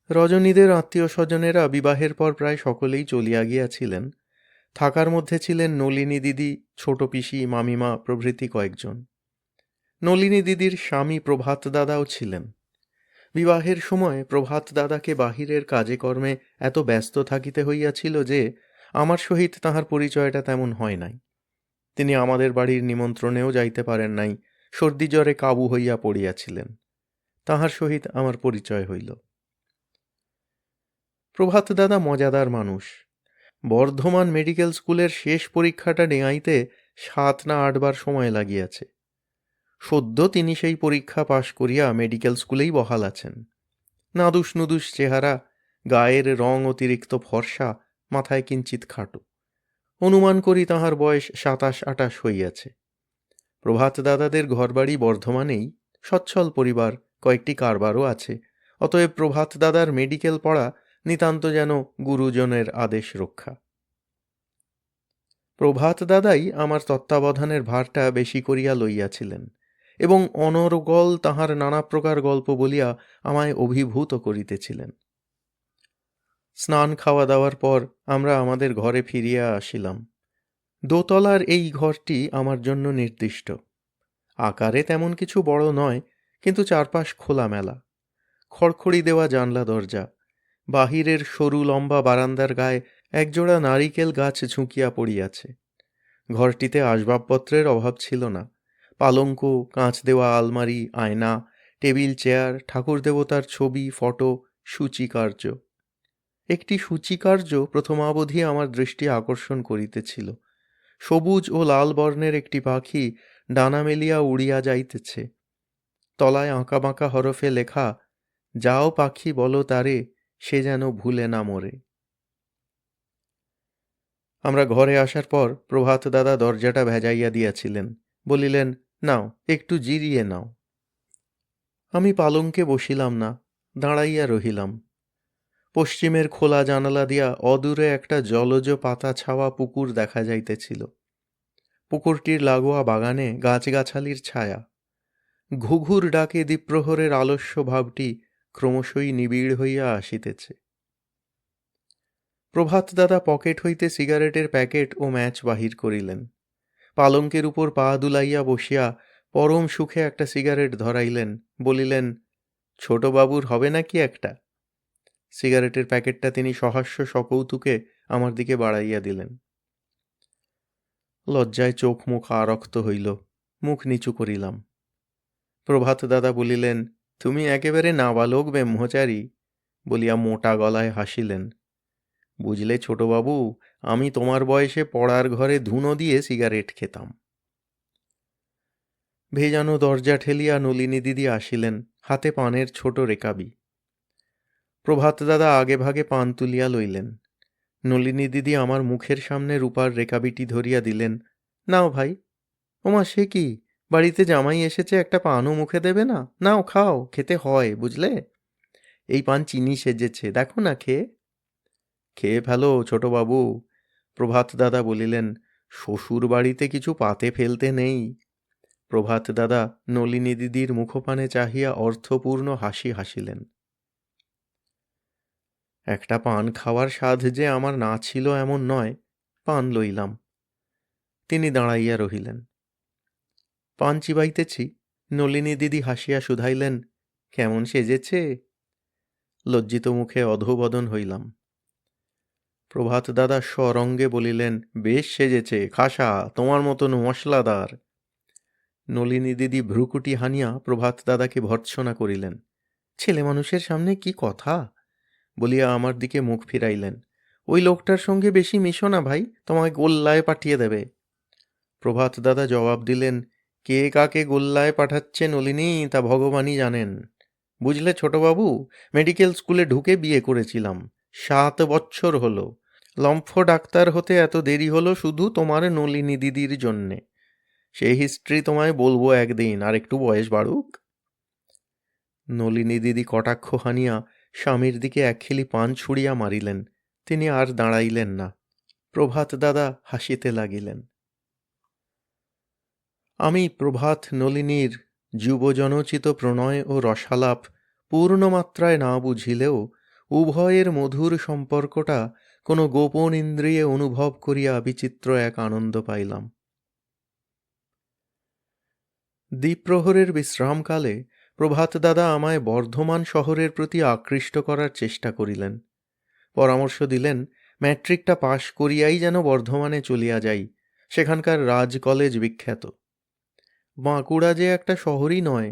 রজনীদের আত্মীয় স্বজনেরা বিবাহের পর প্রায় সকলেই চলিয়া গিয়াছিলেন। থাকার মধ্যে ছিলেন নলিনী দিদি, ছোট পিসি, মামিমা প্রভৃতি কয়েকজন। নলিনী দিদির স্বামী প্রভাত দাদাও ছিলেন। বিবাহের সময় প্রভাত দাদাকে বাহিরের কাজে কর্মে এত ব্যস্ত থাকিতে হইয়াছিল যে আমার সহিত তাহার পরিচয়টা তেমন হয় নাই। তিনি আমাদের বাড়ির নিমন্ত্রণেও যাইতে পারেন নাই, সর্দি জ্বরে কাবু হইয়া পড়িয়াছিলেন। তাহার সহিত আমার পরিচয় হইল। প্রভাত দাদা মজাদার মানুষ। বর্ধমান মেডিকেল স্কুলের শেষ পরীক্ষাটা নেয়াইতে 7 না 8 বার সময় লাগিয়াছে। সদ্য তিনি সেই পরীক্ষা পাশ করিয়া মেডিকেল স্কুলেই বহাল আছেন। নাদুস নুদুস চেহারা, গায়ের রং অতিরিক্ত ফর্সা, মাথায় কিঞ্চিত খাটো। অনুমান করি তাহার বয়স 27-28 হইয়াছে। প্রভাত দাদাদের ঘরবাড়ি বর্ধমানেই, সচ্ছল পরিবার, কয়েকটি কারবারও আছে। অতএব প্রভাত দাদার মেডিকেল পড়া নিতান্ত যেন গুরুজনের আদেশ রক্ষা। প্রভাত দাদাই আমার তত্ত্বাবধানের ভারটা বেশি করিয়া লইয়াছিলেন এবং অনর্গল তাহার নানা প্রকার গল্প বলিয়া আমায় অভিভূত করিতেছিলেন। স্নান খাওয়া দাওয়ার পর আমরা আমাদের ঘরে ফিরিয়া আসিলাম। দোতলার এই ঘরটি আমার জন্য নির্দিষ্ট। আকারে তেমন কিছু বড় নয়, কিন্তু চারপাশ খোলামেলা। খড়খড়ি দেওয়া জানলা দরজা। বাহিরের সরু লম্বা বারান্দার গায়ে একজোড়া নারিকেল গাছ ঝুঁকিয়া পড়িয়াছে। ঘরটিতে আসবাবপত্রের অভাব ছিল না। পালঙ্ক, কাঁচ দেওয়া আলমারি, আয়না, টেবিল চেয়ার, ঠাকুর দেবতার ছবি, ফটো, সূচিকার্য। একটি সূচিকার্য প্রথমাবধি আমার দৃষ্টি আকর্ষণ করিতেছিল। সবুজ ও লাল বর্ণের একটি পাখি ডানা মেলিয়া উড়িয়া যাইতেছে। তলায় আঁকাবাঁকা হরফে লেখা, যাও পাখি বলো তারে, সে যেন ভুলে না মরে। আমরা ঘরে আসার পর প্রভাত দাদা দরজাটা ভেজাইয়া দিয়াছিলেন। বলিলেন, নাও একটু জিরিয়ে নাও। আমি পালঙ্কে বসিলাম না, দাঁড়াইয়া রহিলাম। পশ্চিমের খোলা জানালা দিয়া অদূরে একটা জলজ পাতা ছাওয়া পুকুর দেখা যাইতেছিল। পুকুরটির লাগোয়া বাগানে গাছগাছালির ছায়া। ঘুঘুর ডাকে দ্বিপ্রহরের আলস্য ভাবটি ক্রমশই নিবিড় হইয়া আসিতেছে। প্রভাত দাদা পকেট হইতে সিগারেটের প্যাকেট ও ম্যাচ বাহির করিলেন। পালঙ্কের উপর পা দুলাইয়া বসিয়া পরম সুখে একটা সিগারেট ধরাইলেন। বলিলেন, ছোটবাবুর হবে নাকি একটা? সিগারেটের প্যাকেটটা তিনি সহাস্য সকৌতুকে আমার দিকে বাড়াইয়া দিলেন। লজ্জায় চোখ মুখ আরক্ত হইল। মুখ নিচু করিলাম। প্রভাত দাদা বলিলেন, তুমি একেবারে নাবালক ব্রহ্মচারী, বলিয়া মোটা গলায় হাসিলেন। বুঝলে ছোটবাবু, আমি তোমার বয়সে পড়ার ঘরে ধুনো দিয়ে সিগারেট খেতাম। ভেজানো দরজা ঠেলিয়া নলিনী দিদি আসিলেন, হাতে পানের ছোট রেকাবি। প্রভাত দাদা আগে ভাগে পান তুলিয়া লইলেন। নলিনী দিদি আমার মুখের সামনে রূপার রেকাবিটি ধরিয়া দিলেন। নাও ভাই। ওমা, সে কি, বাড়িতে জামাই এসেছে, একটা পানও মুখে দেবে না? নাও খাও, খেতে হয় বুঝলে। এই পান চিনি সেজেছে, দেখো না খেয়ে। খেয়ে ফেলো ছোটবাবু। প্রভাত দাদা বলিলেন, শ্বশুর বাড়িতে কিছু পাতে ফেলতে নেই। প্রভাত দাদা নলিনী দিদির মুখপানে চাহিয়া অর্থপূর্ণ হাসি হাসিলেন। একটা পান খাওয়ার স্বাদ যে আমার না ছিল এমন নয়। পান লইলাম। তিনি দাঁড়াইয়া রহিলেন। পান চিবাইতেছি। নলিনী দিদি হাসিয়া শুধাইলেন, কেমন সেজেছে? লজ্জিত মুখে অধোবদন হইলাম। প্রভাত দাদা স্বরঙ্গে বলিলেন, বেশ সেজেছে, খাসা, তোমার মতন মশলাদার। নলিনী দিদি ভ্রুকুটি হানিয়া প্রভাত দাদাকে ভর্ৎসনা করিলেন। ছেলে মানুষের সামনে কি কথা, বলিয়া আমার দিকে মুখ ফিরাইলেন। ওই লোকটার সঙ্গে বেশি মিশো না ভাই, তোমায় গোল্লায় পাঠিয়ে দেবে। প্রভাত দাদা জবাব দিলেন, কে কাকে গোল্লায় পাঠাচ্ছে নলিনী, তা ভগবানই জানেন। বুঝলে ছোটবাবু, মেডিকেল স্কুলে ঢুকে বিয়ে করেছিলাম, 7 বছর হলো। লম্ফ ডাক্তার হতে এত দেরি হলো শুধু তোমার নলিনী দিদির জন্যে। সেই হিস্ট্রি তোমায় বলবো একদিন, আর একটু বয়স বাড়ুক। নলিনী দিদি কটাক্ষ হানিয়া স্বামীর দিকে একখিলি পান ছুঁড়িয়া মারিলেন। তিনি আর দাঁড়াইলেন না। প্রভাত দাদা হাসিতে লাগিলেন। আমি প্রভাত নলিনীর যুবজনোচিত প্রণয় ও রসালাপ পূর্ণমাত্রায় না বুঝিলেও উভয়ের মধুর সম্পর্কটা কোনো গোপন ইন্দ্রিয়ে অনুভব করিয়া বিচিত্র এক আনন্দ পাইলাম। দ্বিপ্রহরের বিশ্রামকালে প্রভাত দাদা আমায় বর্ধমান শহরের প্রতি আকৃষ্ট করার চেষ্টা করিলেন। পরামর্শ দিলেন ম্যাট্রিকটা পাশ করিয়াই যেন বর্ধমানে চলিয়া যাই, সেখানকার রাজ কলেজ বিখ্যাত। বাঁকুড়া যে একটা শহরই নয়,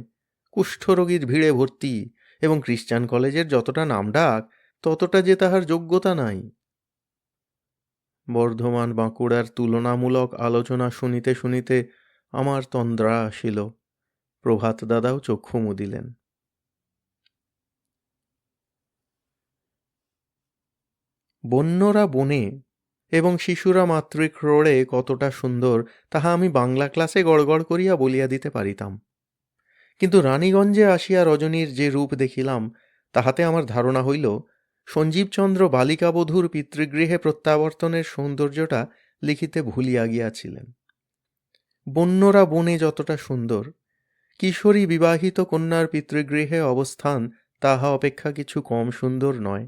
কুষ্ঠরোগীর ভিড়ে ভর্তি, এবং খ্রিস্টান কলেজের যতটা নামডাক ততটা যে তাহার যোগ্যতা নাই। বর্ধমান বাঁকুড়ার তুলনামূলক আলোচনা শুনিতে শুনিতে আমার তন্দ্রা আসিল। প্রভাত দাদাও চক্ষু মুদিলেন। বন্যরা বনে এবং শিশুরা মাতৃক্রোড়ে কতটা সুন্দর তাহা আমি বাংলা ক্লাসে গড়গড় করিয়া বলিয়া দিতে পারিতাম। কিন্তু রানীগঞ্জে আসিয়া রজনীর যে রূপ দেখিলাম, তাহাতে আমার ধারণা হইল সঞ্জীবচন্দ্র বালিকাবধূর পিতৃগৃহে প্রত্যাবর্তনের সৌন্দর্যটা লিখিতে ভুলিয়া গিয়াছিলেন। বন্যরা বনে যতটা সুন্দর, কিশোরী বিবাহিত কন্যার পিতৃগৃহে অবস্থান তাহা অপেক্ষা কিছু কম সুন্দর নয়।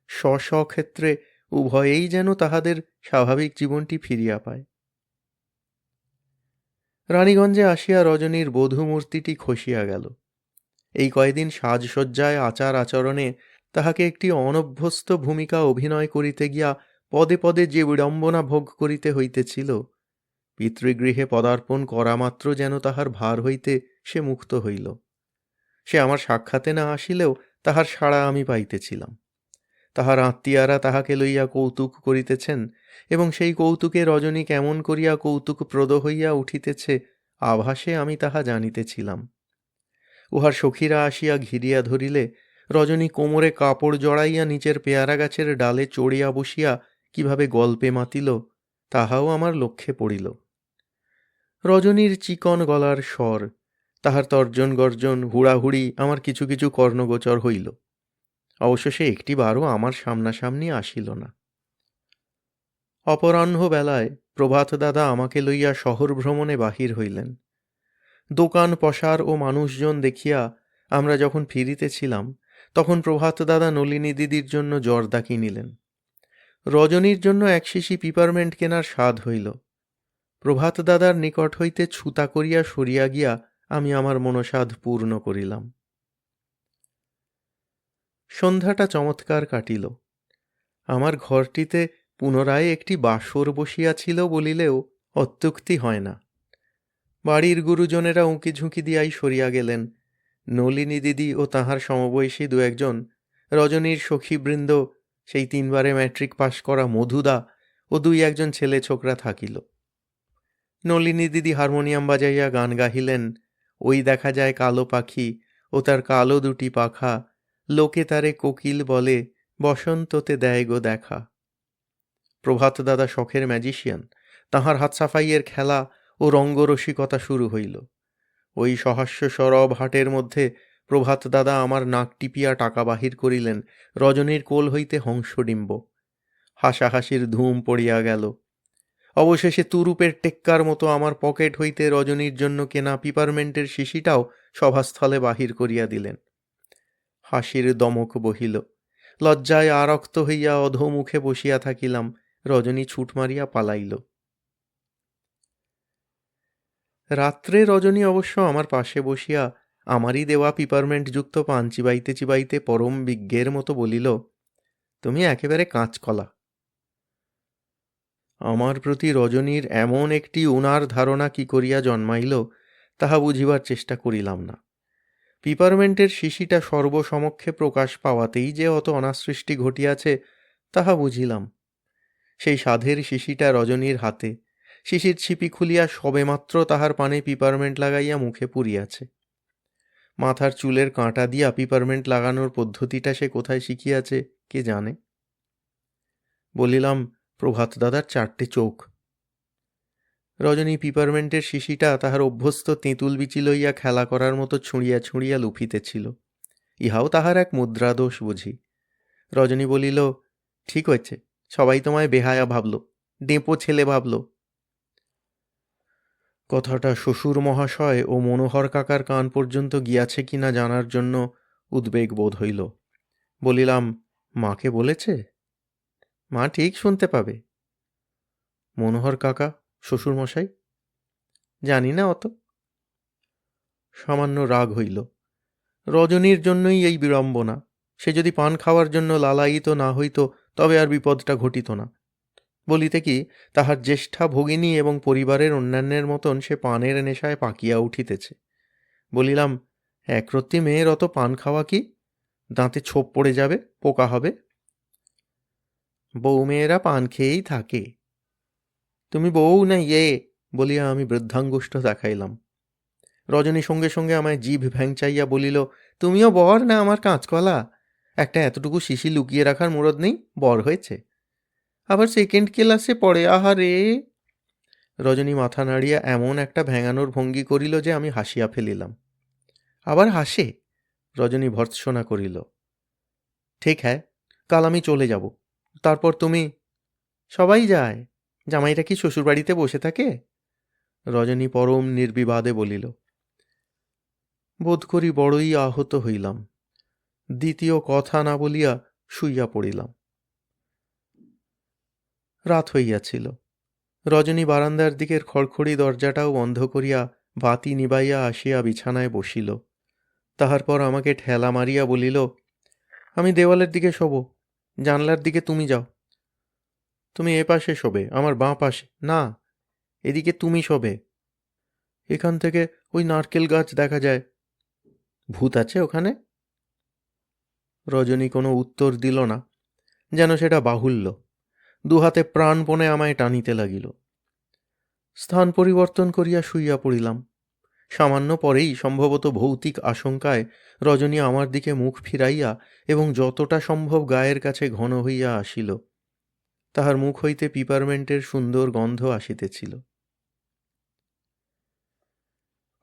স্ব ক্ষেত্রে উভয়েই যেন তাহাদের স্বাভাবিক জীবনটি ফিরিয়া পায়। রানীগঞ্জে আসিয়া রজনীর বধূমূর্তিটি খসিয়া গেল। এই কয়দিন সাজসজ্জায় আচার আচরণে তাহাকে একটি অনভ্যস্ত ভূমিকা অভিনয় করিতে গিয়া পদে পদে যে বিড়ম্বনা ভোগ করিতে হইতেছিল, পিতৃগৃহে পদার্পণ করা মাত্র যেন তাহার ভার হইতে সে মুক্ত হইল। সে আমার সাক্ষাতে না আসিলেও তাহার সাড়া আমি পাইতেছিলাম। তাহার আত্মীয়ারা তাহাকে লইয়া কৌতুক করিতেছেন, এবং সেই কৌতুকে রজনী কেমন করিয়া কৌতুকপ্রদ হইয়া উঠিতেছে আভাসে আমি তাহা জানিতেছিলাম। উহার সখীরা আসিয়া ঘিরিয়া ধরিলে রজনী কোমরে কাপড় জড়াইয়া নিচের পেয়ারা গাছের ডালে চড়িয়া বসিয়া কিভাবে গল্পে মাতিল, তাহাও আমার লক্ষ্যে পড়িল। রজনীর চিকন গলার স্বর, তাহার তর্জন গর্জন হুড়াহুড়ি আমার কিছু কিছু কর্ণগোচর হইল। অবশ্য সে একটিবারও আমার সামনাসামনি আসিল না। অপরাহ্ন বেলায় প্রভাত দাদা আমাকে লইয়া শহর ভ্রমণে বাহির হইলেন। দোকান পসার ও মানুষজন দেখিয়া আমরা যখন ফিরিতেছিলাম, তখন প্রভাত দাদা নলিনী দিদির জন্য জর্দা কিনিলেন। রজনীর জন্য এক শিশি পিপারমেন্ট কেনার স্বাদ হইল। প্রভাত দাদার নিকট হইতে ছুতা করিয়া সরিয়া গিয়া আমি আমার মনোসাধ পূর্ণ করিলাম। সন্ধ্যাটা চমৎকার কাটিল। আমার ঘরটিতে পুনরায় একটি বাসর বসিয়াছিল বলিলেও অত্যুক্তি হয় না। বাড়ির গুরুজনেরা উঁকি ঝুঁকি দিয়াই সরিয়া গেলেন। নলিনী দিদি ও তাহার সমবয়সী দু একজন, রজনীর সখীবৃন্দ, সেই 3 বারে ম্যাট্রিক পাশ করা মধুদা ও 2-1 ছেলে ছোকরা থাকিল। নলিনী দিদি হারমোনিয়াম বাজাইয়া গান গাহিলেন, ওই দেখা যায় কালো পাখি ও তার কালো 2টি পাখা, লোকে তারে কোকিল বলে, বসন্ততে দেয় গো দেখা। প্রভাত দাদা শখের ম্যাজিশিয়ান, তাহার হাত সাফাইয়ের খেলা ও রঙ্গরসিকতা শুরু হইল। ওই সহাস্য সরব হাটের মধ্যে প্রভাত দাদা আমার নাক টিপিয়া টাকা বাহির করিলেন রজনীর কোল হইতে হংসডিম্ব। হাসাহাসির ধুম পড়িয়া গেল। অবশেষে তুরুপের টেক্কার মতো আমার পকেট হইতে রজনীর জন্য কেনা পিপারমেন্টের শিশিটাও সভাস্থলে বাহির করিয়া দিলেন। হাসির দমক বহিল। লজ্জায় আরক্ত হইয়া অধোমুখে বসিয়া থাকিলাম। রজনী ছুট মারিয়া পালাইল। রাত্রে রজনী অবশ্য আমার পাশে বসিয়া আমারই দেওয়া পিপারমেন্টযুক্ত পান চিবাইতে চিবাইতে পরম বিজ্ঞের মতো বলিল, তুমি একেবারে কাঁচকলা। আমার প্রতি রজনীর এমন একটি উনার ধারণা কি করিয়া জন্মাইল তাহা বুঝিবার চেষ্টা করিলাম না। পিপারমেন্টের শিশিটা সর্বসমক্ষে প্রকাশ পাওয়াতেই যে অত অনাসৃষ্টি ঘটিয়াছে তাহা বুঝিলাম। সেই সাধের শিশিটা রজনীর হাতে, শিশির ছিপি খুলিয়া সবেমাত্র তাহার পানে পিপারমেন্ট লাগাইয়া মুখে পুরিয়াছে। মাথার চুলের কাঁটা দিয়া পিপারমেন্ট লাগানোর পদ্ধতিটা সে কোথায় শিখিয়াছে কে জানে। বলিলাম, প্রভাত দাদার 4টে চোখ। রজনী পিপারমেন্টের শিশিটা তাহার অভ্যস্ত তেঁতুল বিচি লইয়া খেলা করার মতো ছুঁড়িয়া ছুঁড়িয়া লুফিতেছিল। ইহাও তাহার এক মুদ্রাদোষ বুঝি। রজনী বলিল, ঠিক হয়েছে, সবাই তোমায় বেহায়া ভাবল, ডেঁপো ছেলে ভাবল। কথাটা শ্বশুর মহাশয় ও মনোহর কাকার কান পর্যন্ত গিয়াছে কিনা জানার জন্য উদ্বেগ বোধ হইল। বলিলাম, মাকে বলেছে? মা ঠিক শুনতে পাবে। মনোহর কাকা, শ্বশুরমশাই? জানি না অত। সামান্য রাগ হইল। রজনীর জন্যই এই বিড়ম্বনা। সে যদি পান খাওয়ার জন্য লালায়িত না হইত তবে আর বিপদটা ঘটিত না। বলিতে কি, তাহার জ্যেষ্ঠা ভগিনী এবং পরিবারের অন্যান্যের মতন সে পানের নেশায় পাকিয়া উঠিতেছে। বলিলাম, একরত্তি মেয়ের অত পান খাওয়া কি? দাঁতে ছোপ পড়ে যাবে, পোকা হবে। বউ মেয়েরা পান খেয়েই থাকে। তুমি বউ না ইয়ে, বলিয়া আমি বৃদ্ধাঙ্গুষ্ঠ দেখাইলাম। রজনী সঙ্গে সঙ্গে আমায় জিভ ভ্যাংচাইয়া বলিল, তুমিও বর না আমার কাঁচকলা? একটা এতটুকু শিশি লুকিয়ে রাখার মুরদ নেই, বর হয়েছে। আবার সেকেন্ড ক্লাসে পড়ে, আহারে। রজনী মাথা নাড়িয়া এমন একটা ভেঙানোর ভঙ্গি করিল যে আমি হাসিয়া ফেলিলাম। আবার হাসে? রজনী ভর্ৎসনা করিল। ঠিক হ্যাঁ, কাল আমি চলে যাব। তারপর তুমি? সবাই যায়। জামাইটা কি শ্বশুরবাড়িতে বসে থাকে? রজনী পরম নির্বিবাদে বলিল। বোধ করি বড়ই আহত হইলাম। দ্বিতীয় কথা না বলিয়া শুইয়া পড়িলাম। রাত হইয়াছিল। রজনী বারান্দার দিকের খড়খড়ি দরজাটাও বন্ধ করিয়া বাতি নিবাইয়া আসিয়া বিছানায় বসিল। তাহার পর আমাকে ঠেলা মারিয়া বলিল, আমি দেওয়ালের দিকে শোব, জানলার দিকে তুমি যাও। তুমি এ পাশে শোবে, আমার বাঁ পাশে। না, এদিকে তুমি শোবে। এখান থেকে ওই নারকেল গাছ দেখা যায়। ভূত আছে ওখানে? রজনী কোনো উত্তর দিল না, যেন সেটা বাহুল্য। দুহাতে প্রাণপণে আমায় টানিতে লাগিল। স্থান পরিবর্তন করিয়া শুইয়া পড়িলাম। সামান্য পরেই সম্ভবত ভৌতিক আশঙ্কায় রজনী আমার দিকে মুখ ফিরাইয়া এবং যতটা সম্ভব গায়ের কাছে ঘন হইয়া আসিল। তাহার মুখ হইতে পিপারমেন্টের সুন্দর গন্ধ আসিতেছিল।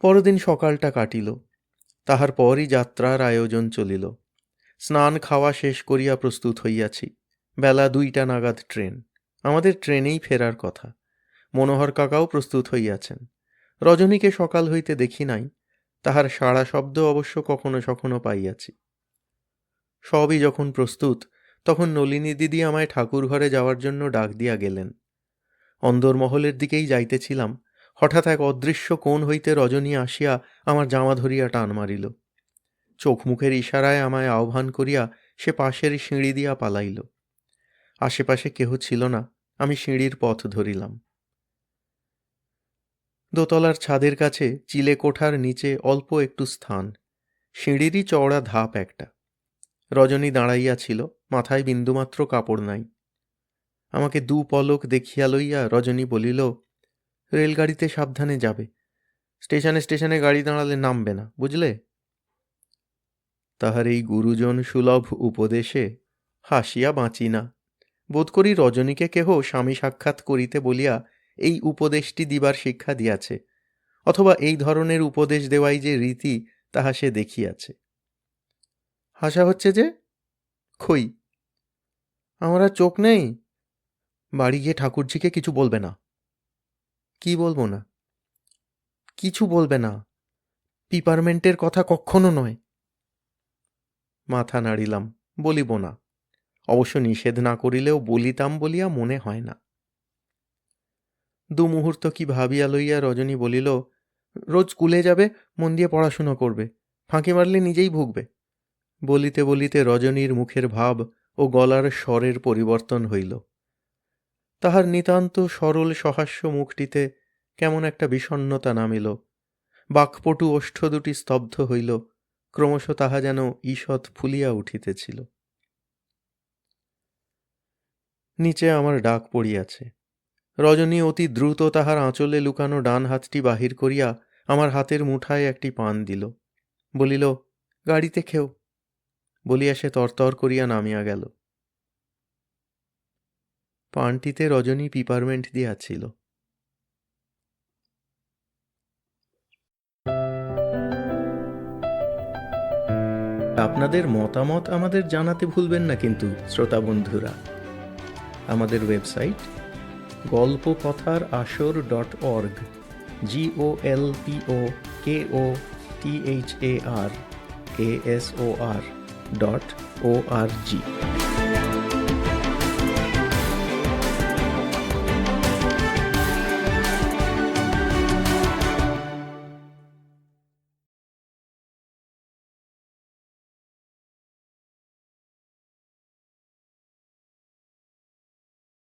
পরদিন সকালটা কাটিল। তাহার পরই যাত্রার আয়োজন চলিল। স্নান খাওয়া শেষ করিয়া প্রস্তুত হইয়াছি। বেলা 2টা নাগাদ ট্রেন। আমাদের ট্রেনেই ফেরার কথা। মনোহর কাকাও প্রস্তুত হইয়াছেন। রজনীকে সকাল হইতে দেখি নাই, তাহার সাড়া শব্দ অবশ্য কখনো সখনো পাইয়াছি। সবই যখন প্রস্তুত, তখন নলিনী দিদি আমায় ঠাকুর ঘরে যাওয়ার জন্য ডাক দিয়া গেলেন। অন্দরমহলের দিকেই যাইতেছিলাম, হঠাৎ এক অদৃশ্য কোণ হইতে রজনী আসিয়া আমার জামা ধরিয়া টান মারিল। চোখ মুখের ইশারায় আমায় আহ্বান করিয়া সে পাশের সিঁড়ি দিয়া পালাইল। আশেপাশে কেহ ছিল না, আমি সিঁড়ির পথ ধরিলাম। দোতলার ছাদের কাছে চিলে কোঠার নিচে অল্প একটু স্থান, সিঁড়িরই চওড়া ধাপ একটা। রজনী দাঁড়াইয়া ছিল, মাথায় বিন্দুমাত্র কাপড় নাই। আমাকে 2 পলক দেখিয়া লইয়া রজনী বলিল, রেলগাড়িতে সাবধানে যাবে, স্টেশনে স্টেশনে গাড়ি দাঁড়ালে নামবে না, বুঝলে? তাহার এই গুরুজন সুলভ উপদেশে হাসিয়া বাঁচি না। বোধ করি রজনীকে কেহ স্বামী সাক্ষাৎ করিতে বলিয়া এই উপদেশটি দিবার শিক্ষা দিয়াছে, অথবা এই ধরনের উপদেশ দেওয়াই যে রীতি তাহা সে দেখিয়াছে। হাসা হচ্ছে যে? খই। আমার আর চোখ নেই? বাড়ি গিয়ে ঠাকুরজিকে কিছু বলবে না। কি বলবো না? কিছু বলবে না। পিপারমেন্টের কথা কক্ষনো নয়। মাথা নাড়িলাম, বলিব না। অবশ্য নিষেধ না করিলেও বলিতাম বলিয়া মনে হয় না। 2 মুহূর্ত কি ভাবিয়া লইয়া রজনী বলিল, রোজ স্কুলে যাবে, মন দিয়ে পড়াশুনো করবে, ফাঁকি মারলে নিজেই ভুগবে। বলিতে বলিতে রজনীর মুখের ভাব ও গলার স্বরের পরিবর্তন হইল। তাহার নিতান্ত সরল সহাস্য মুখটিতে কেমন একটা বিষণ্ণতা নামিল। বাক্পটু ওষ্ঠ দুটি স্তব্ধ হইল, ক্রমশ তাহা যেন ঈষৎ ফুলিয়া উঠিতেছিল। নিচে আমার ডাক পড়িয়াছে। রজনী অতি দ্রুত তাহার আঁচলে লুকানো ডান হাতটি বাহির করিয়া আমার হাতের মুঠায় একটি পান দিল। বলিল, গাড়িতে খেও। বলিয়া সে তরতর করিয়া নামিয়া গেল। পানটিতে রজনী পিপারমেন্ট দিয়াছিল। আপনাদের মতামত আমাদের জানাতে ভুলবেন না কিন্তু শ্রোতা বন্ধুরা। আমাদের ওয়েবসাইট golpokothar.asor.org golpokothar.asor.org।